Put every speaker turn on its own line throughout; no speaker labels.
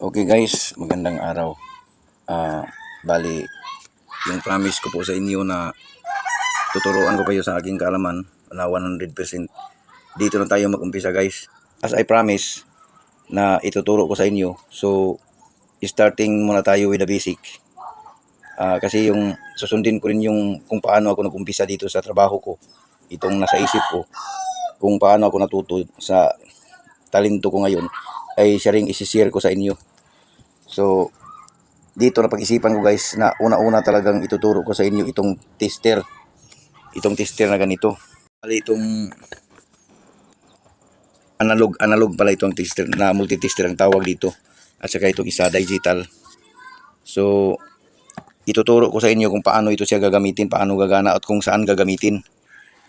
Okay guys, magandang araw. Bali, yung promise ko po sa inyo na tuturuan ko kayo sa aking kaalaman na 100%. Dito na tayo mag-umpisa guys. As I promise na ituturo ko sa inyo. So, starting muna tayo with the basic. Kasi yung susundin ko rin yung kung paano ako nag-umpisa dito sa trabaho ko. Itong nasa isip ko. Kung paano ako natuto sa talento ko ngayon ay siya ring isi-share ko sa inyo. So, dito na pag-isipan ko guys na una-una talagang ituturo ko sa inyo itong tester. Itong tester na ganito. Bali itong analog pala itong tester na multi-tester ang tawag dito. At saka itong isa digital. So, ituturo ko sa inyo kung paano ito siya gagamitin, paano gagana at kung saan gagamitin.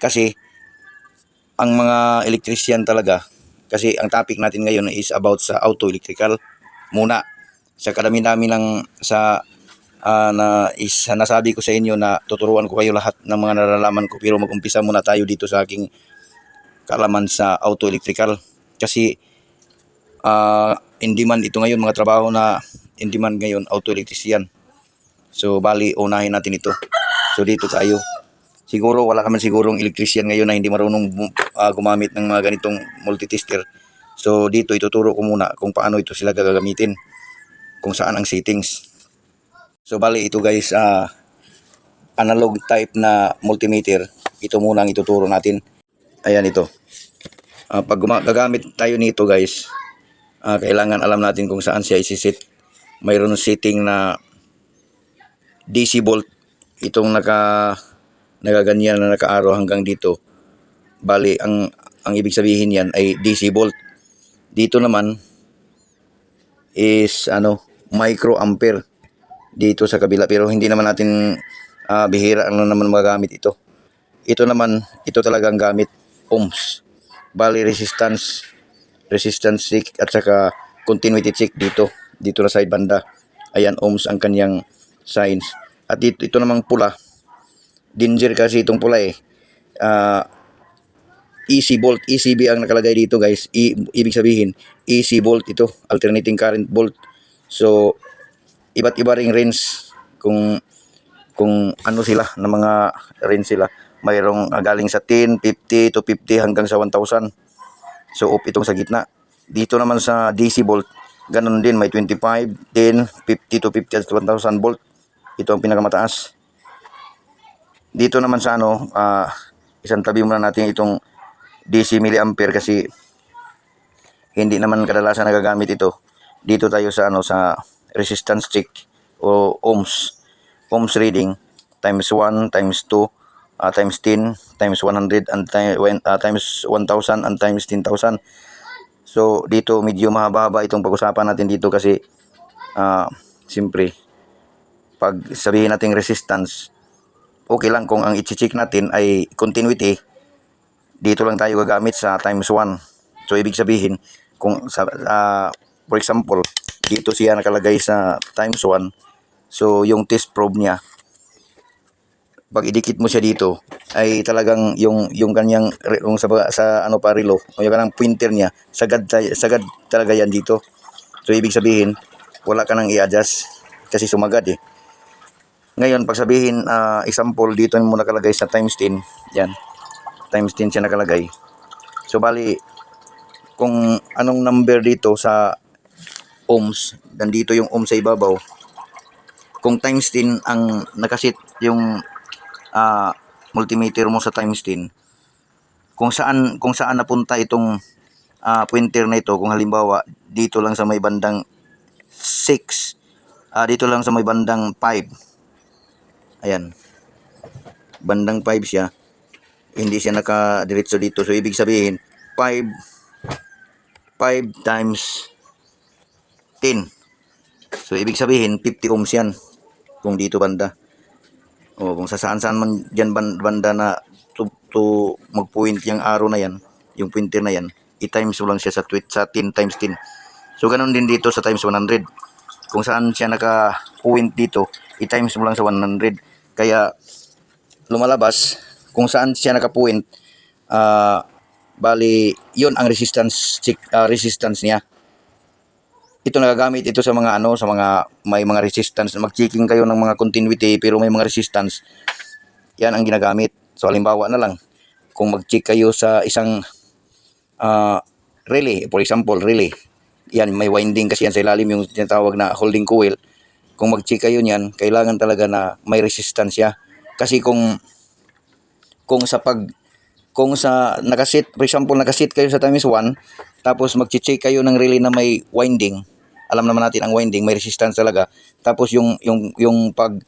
Kasi, ang mga electrician talaga, kasi ang topic natin ngayon is about sa auto-electrical muna. Sa kadami-dami ng nasabi ko sa inyo na tuturuan ko kayo lahat ng mga nalalaman ko, pero mag-umpisa muna tayo dito sa aking kaalaman sa auto-electrical. Kasi in demand ito ngayon, mga trabaho na in demand ngayon, auto-electrician. So bali, unahin natin ito. So dito tayo. Siguro wala ka man sigurong electrician ngayon na hindi marunong gumamit ng mga ganitong multitester. So dito ituturo ko muna kung paano ito sila gagamitin, kung saan ang settings. So bali ito guys, analog type na multimeter. Ito muna ang ituturo natin. Ayan ito. Pag gagamit tayo nito guys, kailangan alam natin kung saan siya isisit. Mayroon setting na DC volt. Itong nagaganyan na naka-arrow hanggang dito. Bali ang ibig sabihin yan ay DC volt. Dito naman is microampere dito sa kabila, pero hindi naman natin bihira lang naman magamit ito. Ito naman, ito talagang gamit ohms. Bali resistance check at saka continuity check dito na side banda. Ayan, ohms ang kanyang signs. At ito namang pula, danger kasi itong pula EC volt, ECB ang nakalagay dito guys. Ibig sabihin EC volt ito, alternating current volt. So iba't iba ring range kung ano sila na mga range sila. Mayroong galing sa 10, 50 to 50 hanggang sa 1,000. So off itong sa gitna. Dito naman sa DC volt, ganun din, may 25, 10, 50 to 50 at 1,000 volt. Ito ang pinakamataas. Dito naman sa isang tabi muna natin itong DC milliampere kasi hindi naman kadalasan nagagamit ito. Dito tayo sa sa resistance check o ohms reading times 1 times 2 times 10 times 100 and times 1,000 and times 10,000. So dito medyo mahaba-haba itong pag-usapan natin dito kasi siyempre pag sabihin nating resistance, okay lang kung ang i-check natin ay continuity. Dito lang tayo gagamit sa times 1. So ibig sabihin kung for example dito siya nakalagay sa times 1. So yung test probe niya, pag idikit mo siya dito ay talagang yung kanyang yung sa relo o yung kanang pointer niya sagad talaga yan dito. So ibig sabihin wala ka nang i-adjust kasi sumagad Ngayon pag sabihin example dito mo nakalagay sa times 10, yan times 10 siya nakalagay. So bali kung anong number dito sa ohms, nandito yung ohms sa ibabaw. Kung times 10 ang nakasit yung multimeter mo sa times 10, kung saan napunta itong pointer na ito, kung halimbawa dito lang sa may bandang 6, dito lang sa may bandang 5, ayan, bandang 5 siya, hindi siya nakadiretso dito. So ibig sabihin 5 times 10. So ibig sabihin 50 ohms yan kung dito banda. O kung saan man diyan banda na to mag-point yung arrow na yan, yung pointer na yan, i-times mo lang siya sa 10 times 10. So ganun din dito sa times 100. Kung saan siya naka-point dito, i-times mo lang sa 100. Kaya lumalabas kung saan siya naka-point, bali yun ang resistance niya. ito nagagamit ito sa mga ano, sa mga may mga resistance. Mag-checking kayo ng mga continuity pero may mga resistance. Yan ang ginagamit. So halimbawa na lang, kung mag-check kayo sa isang relay, for example, relay. Yan, may winding kasi yan sa ilalim, yung tinatawag na holding coil. Kung mag-check kayo niyan, kailangan talaga na may resistance siya. Kasi kung sa pag kung sa nakasit, for example, nakasit kayo sa times 1, tapos mag-check kayo ng relay na may winding. Alam naman natin ang winding, may resistance talaga. Tapos yung pag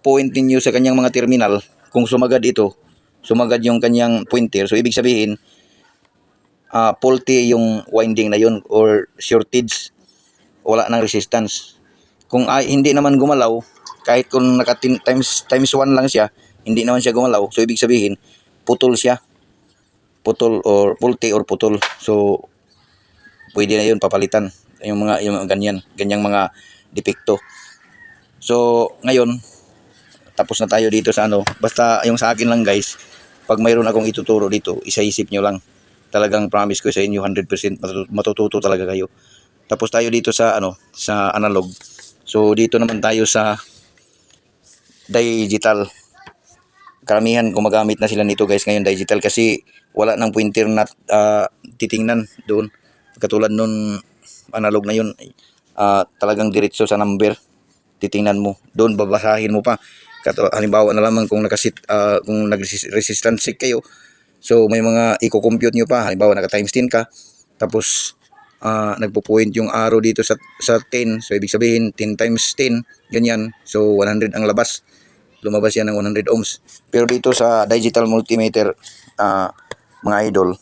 point ninyo sa kanyang mga terminal, kung sumagad yung kanyang pointer, so ibig sabihin, faulty yung winding na yun or shortage, wala ng resistance. Kung hindi naman gumalaw, kahit kung times 1 lang siya, hindi naman siya gumalaw, so ibig sabihin, putol siya. Putol or faulty or putol. So, pwede na yun papalitan. Yung ganyang mga depekto. So, ngayon, tapos na tayo dito sa ano. Basta yung sa akin lang guys, pag mayroon akong ituturo dito, isa-isip nyo lang. Talagang promise ko sa inyo, 100% matututo talaga kayo. Tapos tayo dito sa ano, sa analog. So, dito naman tayo sa digital. Karamihan gumagamit na sila nito guys ngayon, digital, kasi wala nang pointer na titingnan doon. Katulad nun analog na yun, talagang diretso sa number titingnan mo. Doon babasahin mo pa. Halimbawa na lamang kung kung nag-resistance check kayo, so may mga i-compute nyo pa. Halimbawa naka times 10 ka, tapos nagpo-point yung arrow dito sa 10, so ibig sabihin 10 times 10 ganyan, so 100 ang labas, lumabas yan ng 100 ohms. Pero dito sa digital multimeter, mga idol,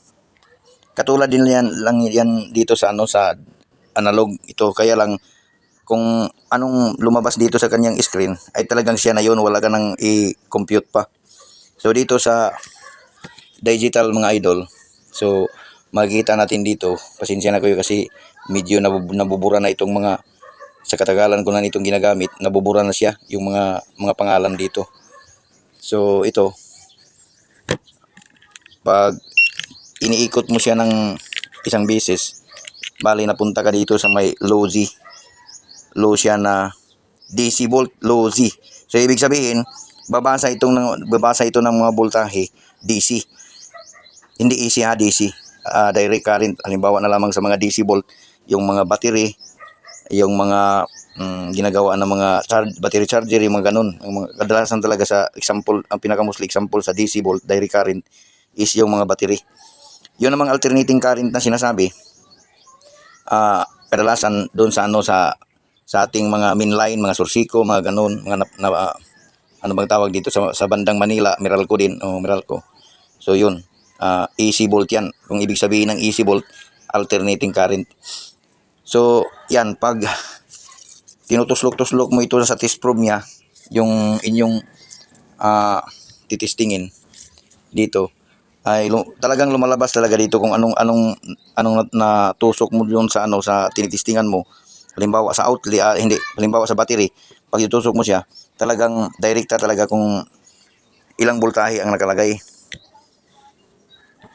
katulad din yan dito sa ano, sa analog ito, kaya lang kung anong lumabas dito sa kanyang screen ay talagang siya na yun, wala ka nang i-compute pa. So dito sa digital mga idol, so makikita natin dito, pasensya na kayo kasi medyo nabubura na itong mga, sa katagalan ko na itong ginagamit, nabubura na siya yung mga pangalan dito. So ito, pag iniikot mo siya ng isang beses, bali napunta ka dito sa may low siya na DC volt, low Z. So ibig sabihin, babasa ito ng mga voltahe DC. Hindi AC ha, DC. Direct current. Halimbawa na lamang sa mga DC volt, yung mga battery, yung mga ginagawa ng mga battery charger, yung mga ganun. Yung mga, kadalasan talaga sa example, ang pinaka-mostly example sa DC volt, direct current, is yung mga battery. Yun namang alternating current na sinasabi, kadalasan doon sa ano, sa ating mga mainline, mga sursiko, mga ganun, mga ano bang tawag dito sa bandang Manila, Meralco din, Meralco. So yun, AC volt yan. Kung ibig sabihin ng AC volt, alternating current. So yan, pag tinutuslok-tuslok mo ito sa test probe niya, yung inyong titestingin dito, ay talagang lumalabas talaga dito kung anong natusok mo doon sa ano, sa tinitestingan mo. Halimbawa sa outlet, halimbawa sa battery, pag itusok mo siya, talagang direkta talaga kung ilang voltahe ang nakalagay.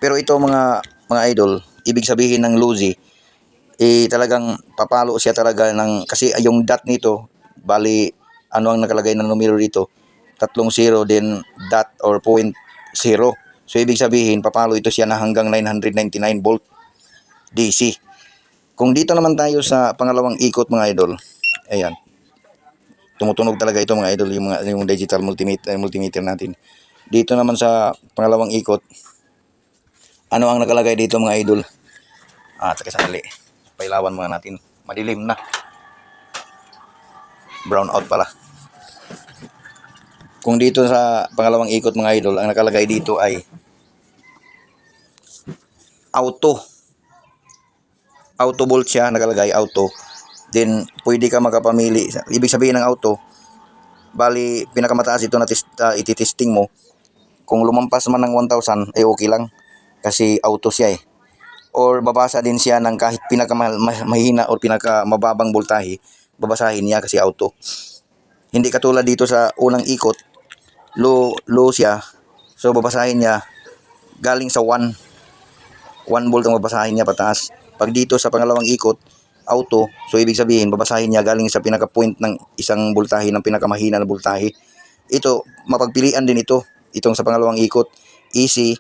Pero ito mga idol, ibig sabihin ng low Z, talagang papalo siya talaga kasi yung dot nito, bali ano ang nakalagay na numero dito, 30 din dot or 0.0. So ibig sabihin, papalo ito siya na hanggang 999 volt DC. Kung dito naman tayo sa pangalawang ikot mga idol, ayan, tumutunog talaga ito mga idol, yung digital multimeter natin. Dito naman sa pangalawang ikot, ano ang nakalagay dito mga idol? Tsaka sandali, pailawan muna natin, madilim na, brown out pala. Kung dito sa pangalawang ikot mga idol, ang nakalagay dito ay auto volt siya, nakalagay auto. Then pwede ka makapamili. Ibig sabihin ng auto, bali pinakamataas ito na ititesting mo. Kung lumampas man ng 1,000 ay okay lang kasi auto siya eh. Or babasa din siya ng kahit pinakamahina or pinakamababang voltahe, babasahin niya kasi auto. Hindi katulad dito sa unang ikot, low siya. So babasahin niya galing sa 1 volt ang babasahin niya pataas. Pag dito sa pangalawang ikot, auto, so ibig sabihin, babasahin niya galing sa pinaka-point ng isang voltahe, ng pinakamahina na voltahe. Ito, mapagpilian din ito. Itong sa pangalawang ikot, AC,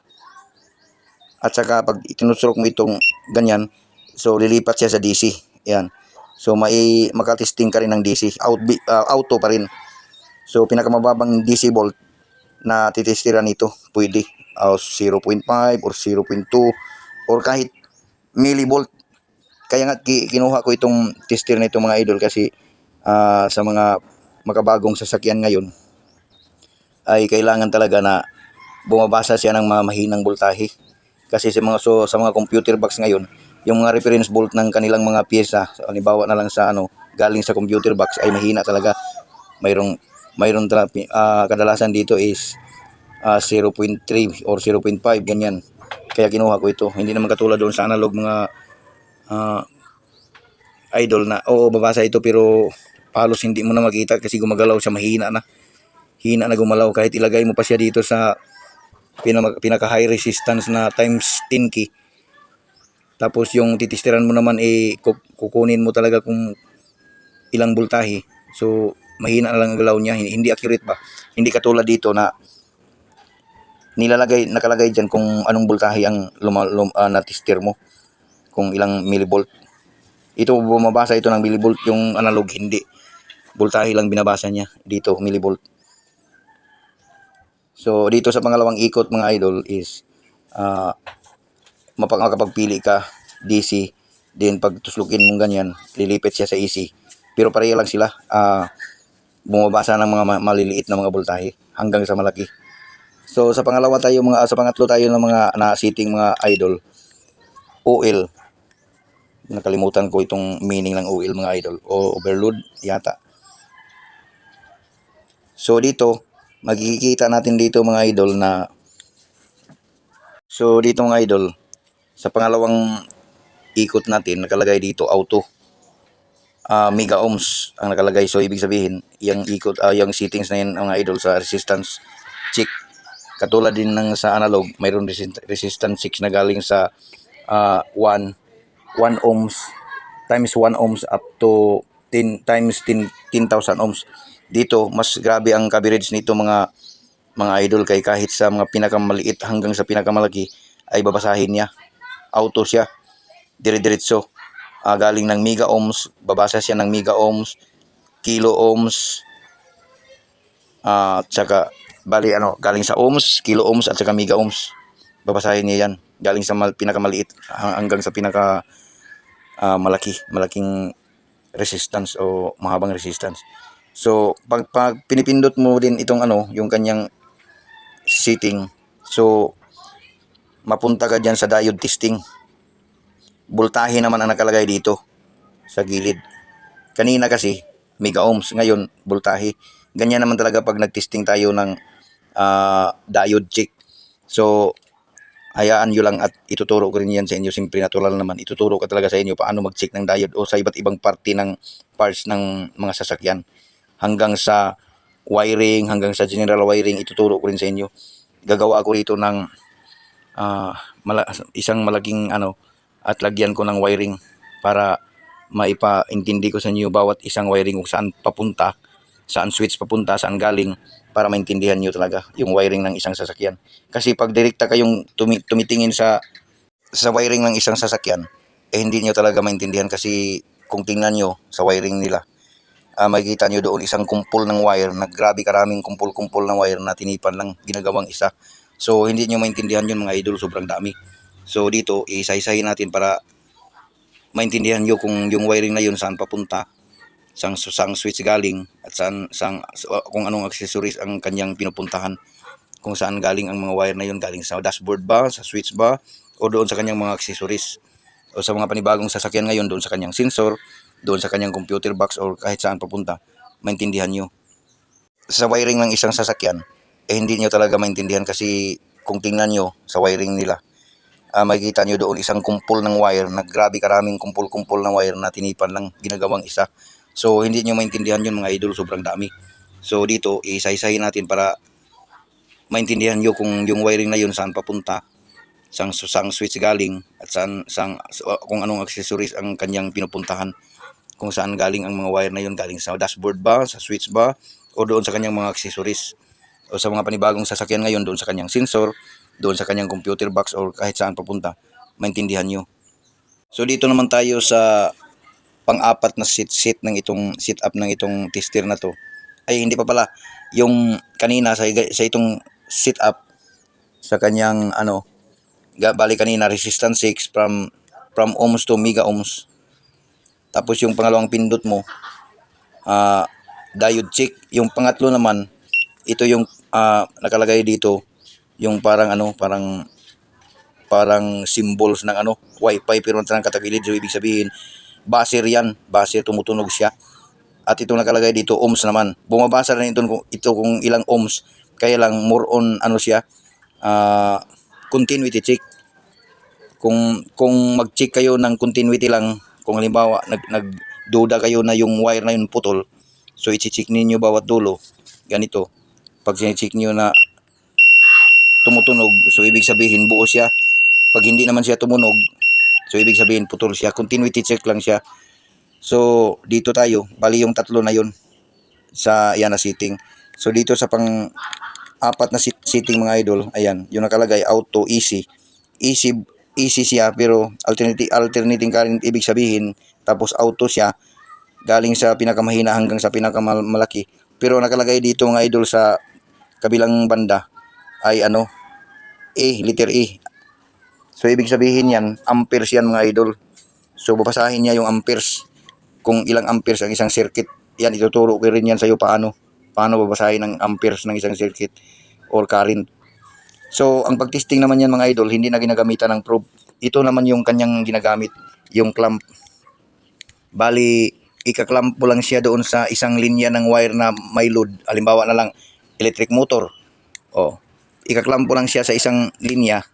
at saka pag itinusrok mo itong ganyan, so lilipat siya sa DC. Yan. So makatesting ka rin ng DC. Auto pa rin. So pinakamababang DC volt na titestiran nito, pwede 0.5 or 0.2 or kahit millivolt. Kaya nga kinuha ko itong tester na ito mga idol kasi sa mga makabagong sasakyan ngayon ay kailangan talaga na bumabasa siya ng mahinang voltahe. Kasi sa mga computer box ngayon, yung mga reference volt ng kanilang mga pyesa, halimbawa na lang sa galing sa computer box ay mahina talaga. Mayroong kadalasan dito is 0.3 or 0.5 ganyan. Kaya kinuha ko ito. Hindi naman katulad doon sa analog mga idol na babasa ito pero halos hindi mo na makita kasi gumagalaw siya, mahina na. Hina na gumalaw kahit ilagay mo pa siya dito sa pinaka high resistance na times 10K. Tapos yung titistiran mo naman kukunin mo talaga kung ilang voltahe. So mahina na lang ang galaw niya, hindi accurate ba? Hindi katulad dito na nakalagay diyan kung anong voltahe ang na tester mo, kung ilang millivolt. Ito bumabasa ito ng millivolt, yung analog hindi. Voltahe lang binabasa niya, dito millivolt. So dito sa pangalawang ikot mga idol is makapagpili ka DC, then pag tuslukin mong ganyan, lilipit siya sa AC. Pero pareha lang sila, bumabasa ng mga maliliit na mga voltahe hanggang sa malaki. So sa pangatlo tayo ng mga na-setting mga idol, OL. Nakalimutan ko itong meaning ng OL mga idol, o overload yata. So dito makikita natin dito mga idol na dito mga idol sa pangalawang ikot natin nakalagay dito auto, mega ohms ang nakalagay. So ibig sabihin yung ikot yung settings na yun mga idol sa resistance check. Katulad din ng sa analog, mayroon resistance 6 na galing sa 1 ohms times 1 ohms up to 10 times 10,000 ohms. Dito mas grabe ang coverage nito mga idol, kay kahit sa mga pinakamaliit hanggang sa pinakamalaki ay babasahin niya. Auto siya, dire-diretso. Galing ng mega ohms, babasa siya ng mega ohms, kilo ohms, at saka galing sa ohms, kilo ohms at saka mega ohms. Babasahin niya yan. Galing sa pinakamaliit hanggang sa malaking resistance o mahabang resistance. So pag pinipindot mo din itong yung kanyang setting, so mapunta ka dyan sa diode testing. Voltahe naman ang nakalagay dito sa gilid. Kanina kasi mega ohms, ngayon voltahe. Ganyan naman talaga pag nagtesting tayo ng diode check. So hayaan nyo lang at ituturo ko rin yan sa inyo. Simple natural naman, ituturo ko talaga sa inyo paano mag-check ng diode o sa iba't ibang parte ng parts ng mga sasakyan, hanggang sa wiring, hanggang sa general wiring, ituturo ko rin sa inyo. Gagawa ko rito ng isang malaking at lagyan ko ng wiring para maipaintindi ko sa inyo bawat isang wiring kung saan papunta, saan switch papunta, saan galing, para maintindihan nyo talaga yung wiring ng isang sasakyan. Kasi pag direkta kayong tumitingin sa wiring ng isang sasakyan, hindi nyo talaga maintindihan. Kasi kung tingnan nyo sa wiring nila, makikita nyo doon isang kumpol ng wire na grabe karaming kumpol-kumpol ng wire na tinipan lang, ginagawang isa. So hindi nyo maintindihan yun mga idol, sobrang dami. So dito isa-isahin natin para maintindihan nyo kung yung wiring na yun saan papunta, sang switch galing, at kung anong accessories ang kanyang pinupuntahan, kung saan galing ang mga wire na yun, galing sa dashboard ba, sa switch ba, o doon sa kanyang mga accessories, o sa mga panibagong sasakyan ngayon, doon sa kanyang sensor, doon sa kanyang computer box, or kahit saan papunta, maintindihan nyo. Sa wiring ng isang sasakyan, hindi nyo talaga maintindihan. Kasi kung tingnan nyo sa wiring nila, makikita nyo doon isang kumpol ng wire na grabe karaming kumpol-kumpol ng wire na tinipan lang, ginagawang isa. So hindi nyo maintindihan yun mga idol, sobrang dami. So dito isa-isahin natin para maintindihan nyo kung yung wiring na yun saan papunta, sang switch galing at kung anong accessories ang kanyang pinupuntahan. Kung saan galing ang mga wire na yun, galing sa dashboard ba, sa switch ba, o doon sa kanyang mga accessories. O sa mga panibagong sasakyan ngayon, doon sa kanyang sensor, doon sa kanyang computer box, or kahit saan papunta, maintindihan nyo. So dito naman tayo sa pang-apat na sit up ng itong tester na to. Ay hindi pa pala, yung kanina sa itong sit up sa kanyang bali kanina resistance 6 from ohms to mega ohms. Tapos yung pangalawang pindot mo, diode check. Yung pangatlo naman, ito yung nakalagay dito, yung parang symbols ng wifi pero nang katagilid. So ibig sabihin buzzer yan, buzzer, tumutunog siya. At itong nakalagay dito ohms naman, bumabasa rin ito kung ilang ohms, kaya lang more on siya, continuity check. Kung mag-check kayo ng continuity lang, kung halimbawa nagduda kayo na yung wire na yun putol, so i-check ninyo bawat dulo ganito. Pag i-check niyo na tumutunog, so ibig sabihin buo siya. Pag hindi naman siya tumunog, so ibig sabihin putol siya. Continuity check lang siya. So dito tayo, bali yung tatlo na yun sa yan na setting. So dito sa pang-apat na setting mga idol, ayan, yung nakalagay auto easy siya, pero alternating current ibig sabihin, tapos auto siya, galing sa pinakamahina hanggang sa pinakamalaki. Pero nakalagay dito mga idol sa kabilang banda ay letter E. So ibig sabihin yan, amperes yan mga idol. So babasahin niya yung amperes, kung ilang amperes ang isang circuit. Yan, ituturo ko rin yan sa iyo paano babasahin ang amperes ng isang circuit or current. So ang pagtesting naman yan mga idol, hindi na ginagamitan ng probe. Ito naman yung kanyang ginagamit, yung clamp. Bali, ikaklamp mo lang siya doon sa isang linya ng wire na may load. Halimbawa na lang, electric motor. Ikaklamp mo lang siya sa isang linya.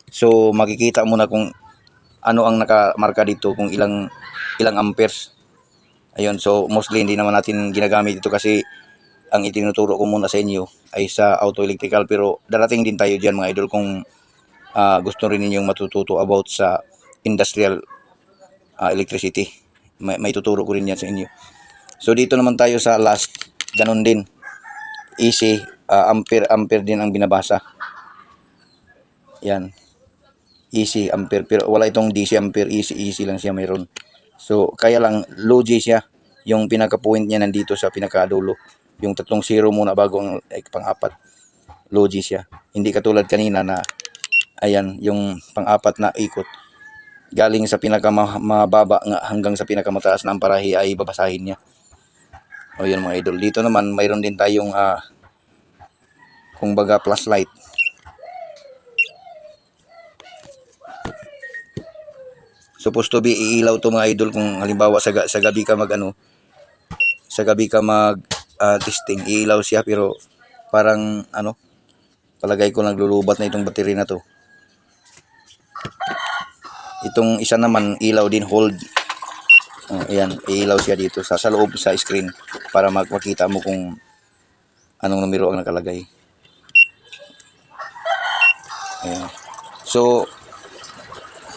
So makikita mo na kung ano ang nakamarka dito, kung ilang amperes. Ayun, so mostly hindi naman natin ginagamit ito kasi ang itinuturo ko muna sa inyo ay sa auto electrical, pero darating din tayo diyan mga idol kung gusto rin ninyong matututo about sa industrial electricity. May tuturo ko rin yan sa inyo. So dito naman tayo sa last, ganun din. Easy, ampere din ang binabasa. Yan. Easy ampere, pero wala itong DC ampere, easy lang siya mayroon. So kaya lang low J siya, yung pinaka point niya nandito sa pinakadulo, yung 3 zero muna bago ang pang-apat. Low J siya, hindi katulad kanina na ayan, yung pang-apat na ikot galing sa pinakamababa nga hanggang sa pinakamataas na amperahe ay babasahin niya. Yun mga idol. Dito naman mayroon din tayong kung baga flashlight. Supposed to be iilaw to mga idol kung halimbawa sa gabi ka testing, iilaw siya, pero parang palagay ko naglulubat na itong battery na to. Itong isa naman ilaw din, hold. Ayan, iilaw siya dito sa loob sa screen para makita mo kung anong numero ang nakalagay. Ayan. So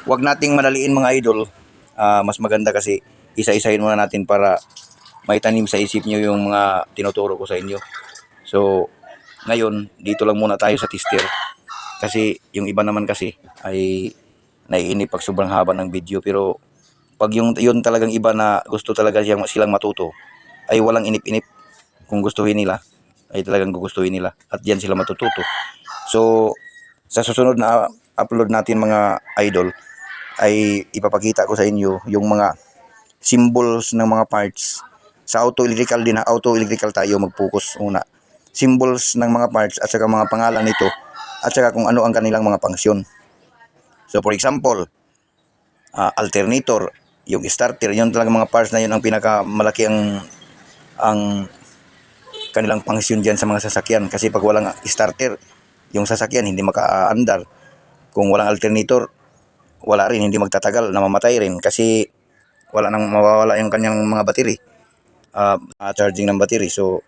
wag nating madaliin mga idol. Mas maganda kasi isa-isahin muna natin para maitanim sa isip nyo yung mga tinuturo ko sa inyo. So ngayon dito lang muna tayo sa tester, kasi yung iba naman kasi ay naiinip pag sobrang haba ng video. Pero pag yun talagang iba na gusto talaga silang matuto, ay walang inip-inip. Kung gustuhin nila ay talagang gugustuhin nila at diyan sila matututo. So sa susunod na upload natin mga idol ay ipapakita ko sa inyo yung mga symbols ng mga parts. Sa auto electrical din, auto electrical tayo mag-focus una. Symbols ng mga parts at saka mga pangalan nito at saka kung ano ang kanilang mga function. So for example, alternator, yung starter, yun talaga mga parts na yun ang pinakamalaki ang kanilang function dyan sa mga sasakyan. Kasi pag walang starter, yung sasakyan hindi maka-andar. Kung walang alternator, wala rin, hindi magtatagal, namamatay rin kasi mawawala yung kanyang mga battery, charging ng battery. So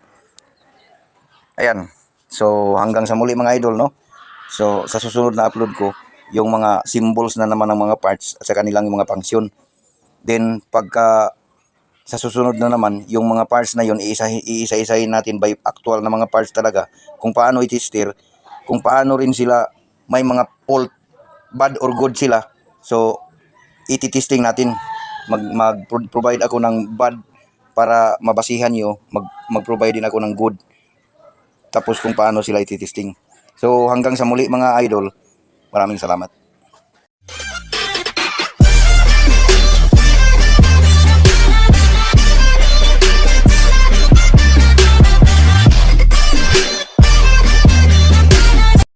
ayan, so hanggang sa muli mga idol, no? So sa susunod na upload ko, yung mga symbols na naman ng mga parts at sa kanilang mga function. Then pagka sa susunod na naman, yung mga parts na yun, iisa-isahin natin by actual na mga parts talaga, kung paano i-tester, kung paano rin sila may mga fault, bad or good sila. So, iti-testing natin. Mag-provide ako ng bad para mabasihan nyo, mag-provide din ako ng good. Tapos kung paano sila iti-testing. So, hanggang sa muli mga idol, maraming salamat.